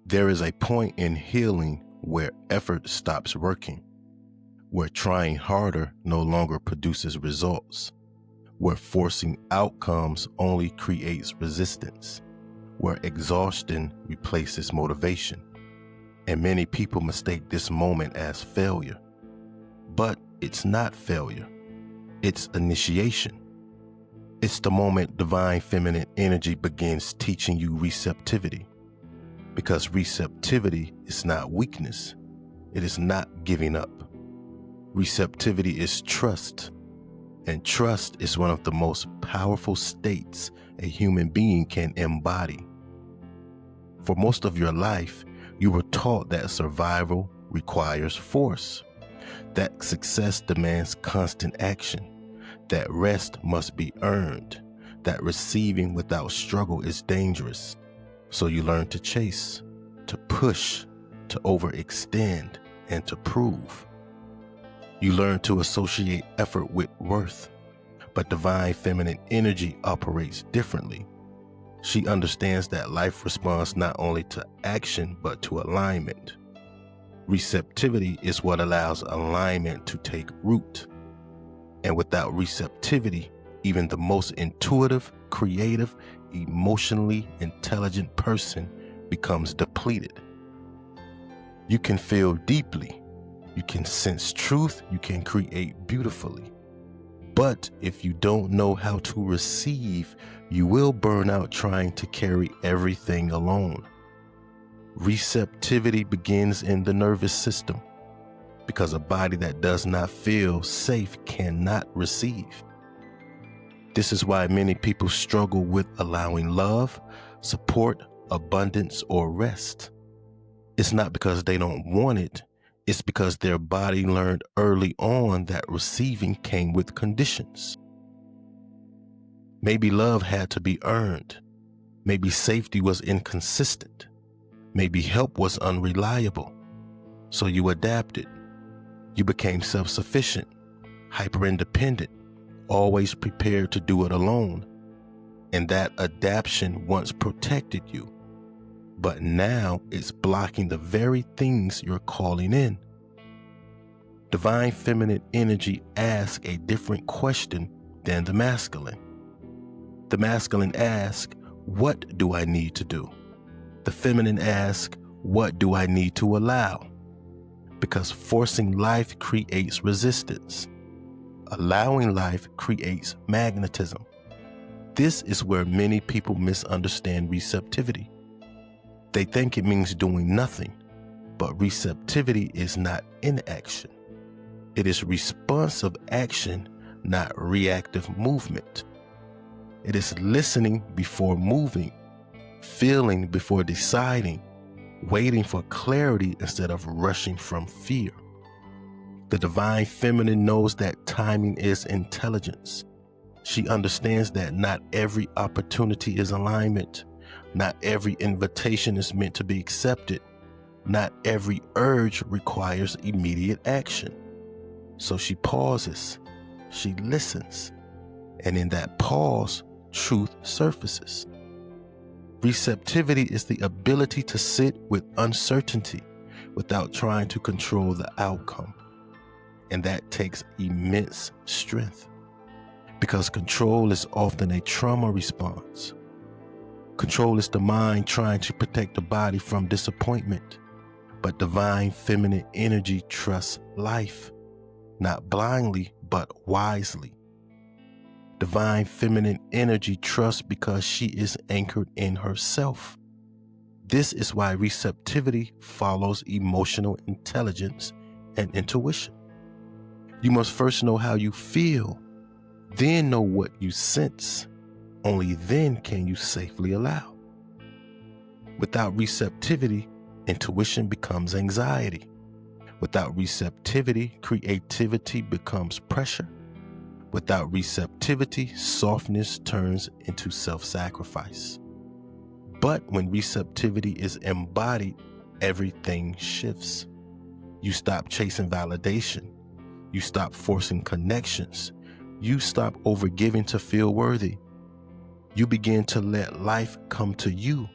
There is a point in healing where effort stops working, where trying harder no longer produces results, where forcing outcomes only creates resistance, where exhaustion replaces motivation. And many people mistake this moment as failure. But it's not failure, it's initiation. It's the moment divine feminine energy begins teaching you receptivity. Because receptivity is not weakness, it is not giving up. Receptivity is trust, and trust is one of the most powerful states a human being can embody. For most of your life, you were taught that survival requires force, that success demands constant action, that rest must be earned, that receiving without struggle is dangerous. So you learn to chase, to push, to overextend, and to prove. You learn to associate effort with worth, but divine feminine energy operates differently. She understands that life responds not only to action, but to alignment. Receptivity is what allows alignment to take root. And without receptivity, even the most intuitive, creative, emotionally intelligent person becomes depleted. You can feel deeply, you can sense truth, you can create beautifully. But if you don't know how to receive, you will burn out trying to carry everything alone. Receptivity begins in the nervous system, because a body that does not feel safe cannot receive. This is why many people struggle with allowing love, support, abundance, or rest. It's not because they don't want it, it's because their body learned early on that receiving came with conditions. Maybe love had to be earned. Maybe safety was inconsistent. Maybe help was unreliable. So you adapted. You became self-sufficient, hyper-independent, always prepared to do it alone. And that adaptation once protected you. But now it's blocking the very things you're calling in. Divine feminine energy asks a different question than the masculine. The masculine asks, what do I need to do? The feminine asks, what do I need to allow? Because forcing life creates resistance. Allowing life creates magnetism. This is where many people misunderstand receptivity. They think it means doing nothing, but receptivity is not inaction. It is responsive action, not reactive movement. It is listening before moving, feeling before deciding, waiting for clarity instead of rushing from fear. The divine feminine knows that timing is intelligence. She understands that not every opportunity is alignment. Not every invitation is meant to be accepted. Not every urge requires immediate action. So she pauses, she listens, and in that pause, truth surfaces. Receptivity is the ability to sit with uncertainty without trying to control the outcome. And that takes immense strength, because control is often a trauma response. Control is the mind trying to protect the body from disappointment. But divine feminine energy trusts life, not blindly, but wisely. Divine feminine energy trusts because she is anchored in herself. This is why receptivity follows emotional intelligence and intuition. You must first know how you feel, then know what you sense. Only then can you safely allow. Without receptivity, intuition becomes anxiety. Without receptivity, creativity becomes pressure. Without receptivity, softness turns into self-sacrifice. But when receptivity is embodied, everything shifts. You stop chasing validation. You stop forcing connections. You stop overgiving to feel worthy. You begin to let life come to you.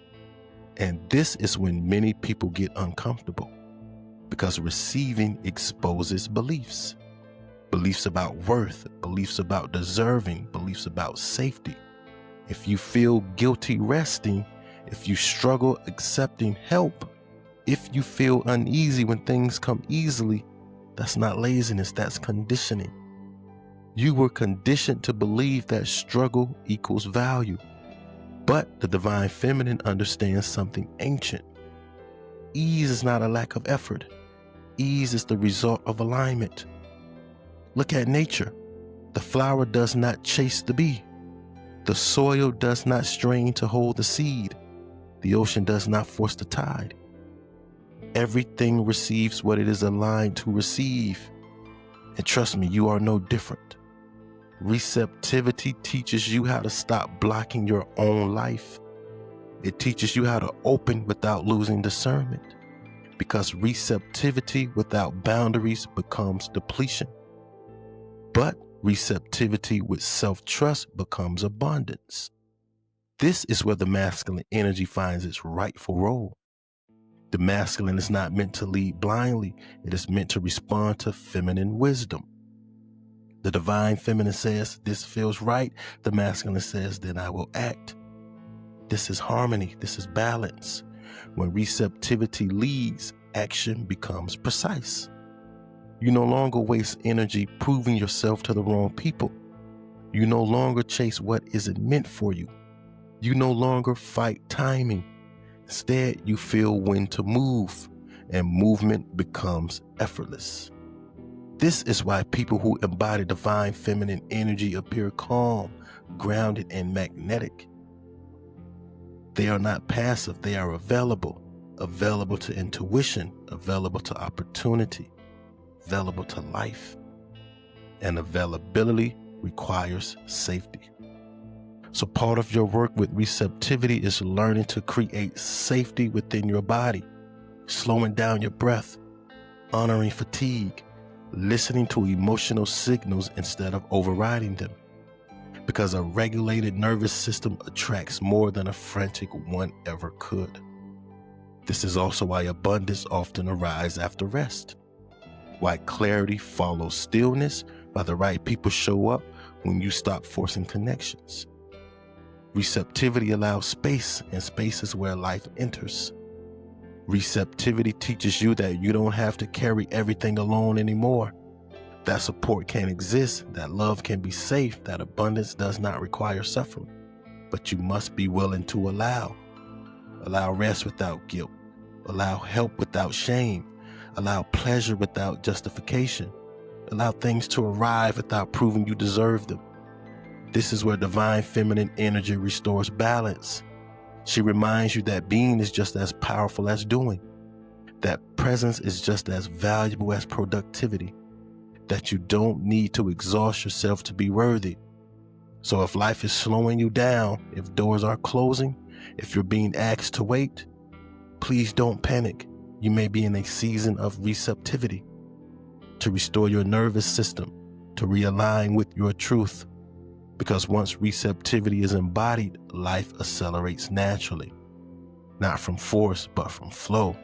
And this is when many people get uncomfortable, because receiving exposes beliefs. Beliefs about worth, beliefs about deserving, beliefs about safety. If you feel guilty resting, if you struggle accepting help, if you feel uneasy when things come easily, that's not laziness, that's conditioning. You were conditioned to believe that struggle equals value. But the divine feminine understands something ancient. Ease is not a lack of effort. Ease is the result of alignment. Look at nature. The flower does not chase the bee. The soil does not strain to hold the seed. The ocean does not force the tide. Everything receives what it is aligned to receive. And trust me, you are no different. Receptivity teaches you how to stop blocking your own life. It teaches you how to open without losing discernment, because receptivity without boundaries becomes depletion. But receptivity with self-trust becomes abundance. This is where the masculine energy finds its rightful role. The masculine is not meant to lead blindly. It is meant to respond to feminine wisdom. The divine feminine says, this feels right. The masculine says, then I will act. This is harmony. This is balance. When receptivity leads, action becomes precise. You no longer waste energy proving yourself to the wrong people. You no longer chase what isn't meant for you. You no longer fight timing. Instead, you feel when to move, and movement becomes effortless. This is why people who embody divine feminine energy appear calm, grounded, and magnetic. They are not passive, they are available to intuition, available to opportunity, available to life. And availability requires safety. So part of your work with receptivity is learning to create safety within your body, slowing down your breath, honoring fatigue, listening to emotional signals instead of overriding them. Because a regulated nervous system attracts more than a frantic one ever could. This is also why abundance often arrives after rest, why clarity follows stillness, why the right people show up when you stop forcing connections. Receptivity allows space, and space is where life enters. Receptivity teaches you that you don't have to carry everything alone anymore. That support can exist, that love can be safe, that abundance does not require suffering. But you must be willing to allow rest without guilt, allow help without shame, allow pleasure without justification, allow things to arrive without proving you deserve them. This is where divine feminine energy restores balance. She reminds you that being is just as powerful as doing, that presence is just as valuable as productivity, that you don't need to exhaust yourself to be worthy. So if life is slowing you down, if doors are closing, if you're being asked to wait, please don't panic. You may be in a season of receptivity, to restore your nervous system, to realign with your truth. Because once receptivity is embodied, life accelerates naturally, not from force, but from flow.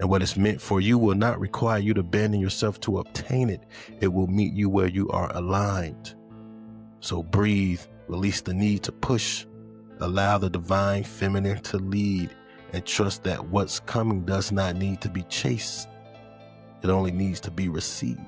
And what is meant for you will not require you to abandon yourself to obtain it. It will meet you where you are aligned. So breathe, release the need to push, allow the divine feminine to lead, and trust that what's coming does not need to be chased. It only needs to be received.